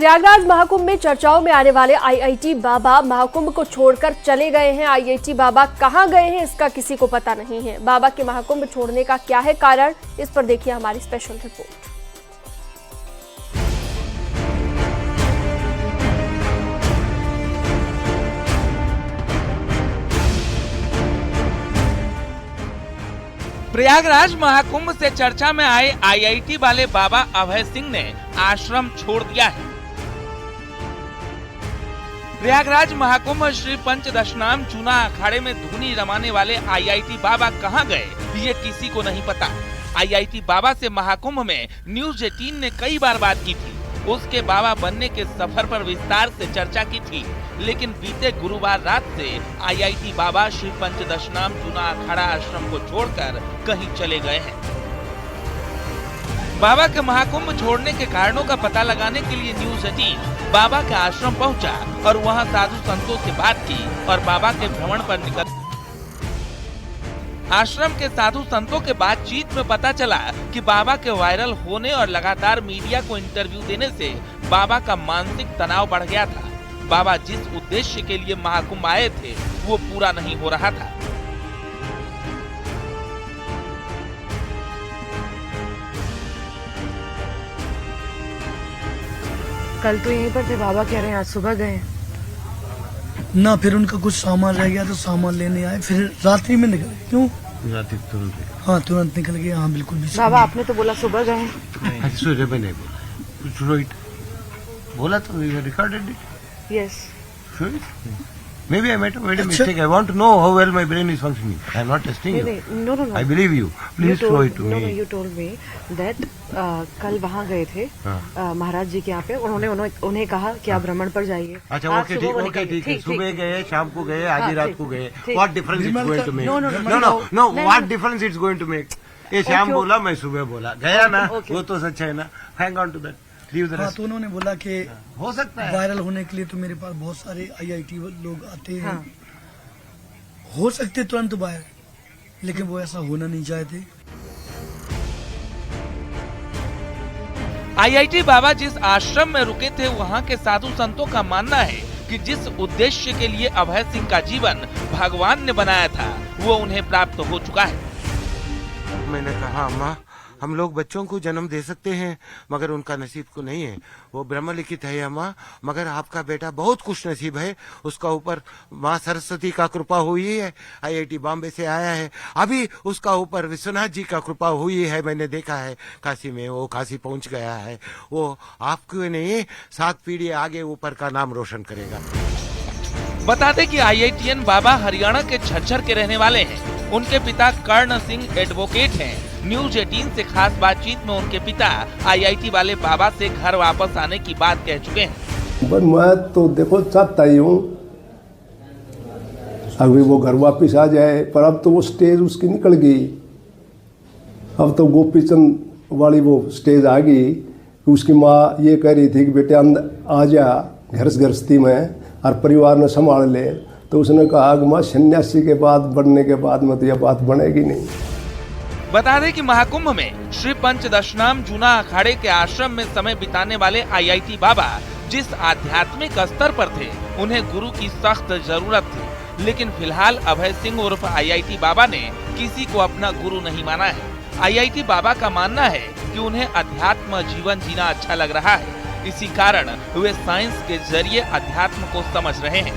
प्रयागराज महाकुंभ में चर्चाओं में आने वाले आईआईटी बाबा महाकुंभ को छोड़कर चले गए हैं। आईआईटी बाबा कहां गए हैं इसका किसी को पता नहीं है। बाबा के महाकुंभ छोड़ने का क्या है कारण, इस पर देखिए हमारी स्पेशल रिपोर्ट। प्रयागराज महाकुंभ से चर्चा में आए आईआईटी वाले बाबा अभय सिंह ने आश्रम छोड़ दिया है। प्रयागराज महाकुंभ श्री पंचदशनाम चूना अखाड़े में धुनी रमाने वाले आईआईटी बाबा कहां गए ये किसी को नहीं पता। आईआईटी बाबा से महाकुंभ में न्यूज़ 18 ने कई बार बात की थी। उसके बाबा बनने के सफर पर विस्तार से चर्चा की थी, लेकिन बीते गुरुवार रात से आईआईटी बाबा श्री पंचदशनाम चूना अखाड़ा आश्रम को छोड़कर कहीं चले गए हैं। बाबा के महाकुंभ छोड़ने के कारणों का पता लगाने के लिए न्यूज़ 18 बाबा के आश्रम पहुंचा और वहां साधु संतों से बात की और बाबा के भ्रमण पर निकल। आश्रम के साधु संतों के बातचीत में पता चला कि बाबा के वायरल होने और लगातार मीडिया को इंटरव्यू देने से बाबा का मानसिक तनाव बढ़ गया था। बाबा जिस उद्देश्य के लिए महाकुंभ आए थे वो पूरा नहीं हो रहा था। कल तो यहीं पर थे, बाबा कह रहे हैं आज सुबह गए ना। फिर उनका कुछ सामान रह गया तो सामान लेने आए, फिर रात्रि में निकले। क्यों? रात्रि तुरंत? हाँ तुरंत निकल गए। हाँ बिल्कुल भी। बाबा आपने तो बोला सुबह गए। सूर्य में नहीं बोला, बोला तो recorded it. Yes Maybe I made a mistake. I want to know how well my brain is functioning. I am not testing you. No. I believe you. Please show it to me. No, you told me that कल वहाँ गए थे महाराज जी के यहाँ पे। उन्हें कहा कि आप भ्रमण पर जाइए। अच्छा ओके ठीक है। सुबह गए, शाम को गए, आधी रात को गए। What difference it's going to make? No. What difference it's going to make? ये शाम बोला, मैं सुबह बोला, गया ना, वो तो सच है ना। Hang on to that. हाँ, तो उन्होंने बोला कि हो सकता है वायरल होने के लिए तो मेरे पास बहुत सारे आईआईटी लोग आते हैं। हाँ। हो सकते तुरंत वायरल, लेकिन वो ऐसा होना नहीं चाहते। आईआईटी बाबा जिस आश्रम में रुके थे वहां के साधु संतों का मानना है कि जिस उद्देश्य के लिए अभय सिंह का जीवन भगवान ने बनाया था वो उन्हें प्राप्त हो चुका है। मैंने कहा अम्मा, हम लोग बच्चों को जन्म दे सकते हैं मगर उनका नसीब को नहीं है। वो ब्रह्म लिखित है अम्मा, मगर आपका बेटा बहुत खुश नसीब है। उसका ऊपर माँ सरस्वती का कृपा हुई है। आईआईटी बॉम्बे से आया है, अभी उसका ऊपर विश्वनाथ जी का कृपा हुई है। मैंने देखा है काशी में, वो काशी पहुंच गया है। वो आपको नहीं 7 पीढ़ी आगे ऊपर का नाम रोशन करेगा। बता दें कि आईआईटीएन बाबा हरियाणा के झज्जर के रहने वाले हैं। उनके पिता कर्ण सिंह एडवोकेट हैं। न्यूज़ 18 से खास बातचीत में उनके पिता आईआईटी वाले बाबा से घर वापस आने की बात कह चुके हैं। पर मैं तो देखो चाहता ही हूँ अभी वो घर वापस आ जाए, पर अब तो वो स्टेज उसकी निकल गई। अब तो गोपीचंद वाली वो स्टेज आ गई। उसकी माँ ये कह रही थी कि बेटे अंदर आ जा, गृहस्थी में और परिवार ने संभाल ले। तो उसने कहा कि माँ सन्यासी के बाद बनने के बाद में तो यह बात बनेगी नहीं। बता दें कि महाकुंभ में श्री पंचदशनाम जूना अखाड़े के आश्रम में समय बिताने वाले आईआईटी बाबा जिस आध्यात्मिक स्तर पर थे उन्हें गुरु की सख्त जरूरत थी, लेकिन फिलहाल अभय सिंह उर्फ आईआईटी बाबा ने किसी को अपना गुरु नहीं माना है। आईआईटी बाबा का मानना है कि उन्हें अध्यात्म जीवन जीना अच्छा लग रहा है, इसी कारण वे साइंस के जरिए अध्यात्म को समझ रहे हैं।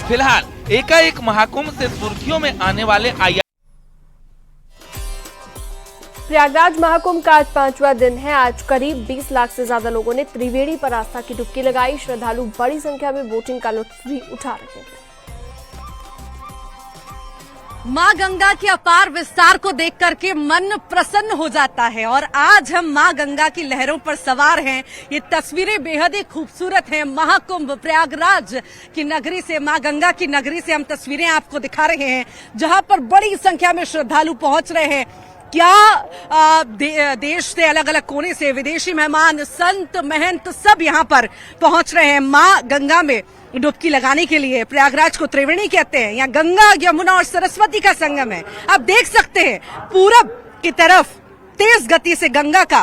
फिलहाल एकाएक महाकुंभ से सुर्खियों में आने वाले प्रयागराज महाकुंभ का आज 5वां दिन है। आज करीब 20 लाख से ज्यादा लोगों ने त्रिवेणी पर आस्था की डुबकी लगाई। श्रद्धालु बड़ी संख्या में बोटिंग का लुत्फ भी उठा रहे हैं। मां गंगा के अपार विस्तार को देख करके मन प्रसन्न हो जाता है और आज हम मां गंगा की लहरों पर सवार हैं। ये तस्वीरें बेहद ही खूबसूरत हैं। महाकुंभ प्रयागराज की नगरी से, मां गंगा की नगरी से हम तस्वीरें आपको दिखा रहे हैं, जहां पर बड़ी संख्या में श्रद्धालु पहुंच रहे हैं। क्या देश से अलग अलग कोने से विदेशी मेहमान, संत, महंत सब यहाँ पर पहुंच रहे हैं मां गंगा में डुबकी लगाने के लिए। प्रयागराज को त्रिवेणी कहते हैं, यहाँ गंगा, यमुना और सरस्वती का संगम है। आप देख सकते हैं पूरब की तरफ तेज गति से गंगा का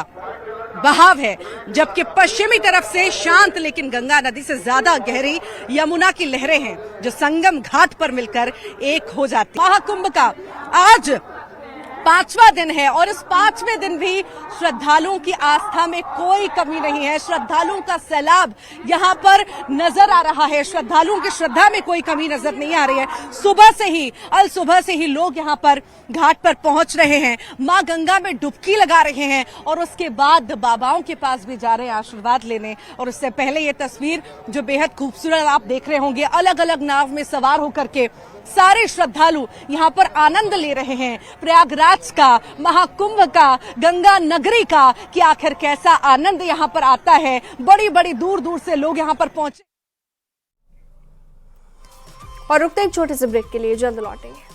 बहाव है, जबकि पश्चिमी तरफ से शांत लेकिन गंगा नदी से ज्यादा गहरी यमुना की लहरें हैं जो संगम घाट पर मिलकर एक हो जाती। महाकुंभ का आज 5वां दिन है और इस 5वें दिन भी श्रद्धालुओं की आस्था में कोई कमी नहीं है। श्रद्धालुओं का सैलाब यहाँ पर नजर आ रहा है, श्रद्धालुओं की श्रद्धा में कोई कमी नजर नहीं आ रही है। सुबह से ही लोग यहाँ पर घाट पर पहुंच रहे हैं, मां गंगा में डुबकी लगा रहे हैं और उसके बाद बाबाओं के पास भी जा रहे हैं आशीर्वाद लेने। और उससे पहले ये तस्वीर जो बेहद खूबसूरत आप देख रहे होंगे, अलग अलग नाव में सवार होकर के सारे श्रद्धालु यहाँ पर आनंद ले रहे हैं प्रयागराज का, महाकुंभ का, गंगा नगरी का, कि आखिर कैसा आनंद यहाँ पर आता है। बड़ी बड़ी दूर दूर से लोग यहाँ पर पहुंचे। और रुकते एक छोटे से ब्रेक के लिए, जल्द लौटेंगे।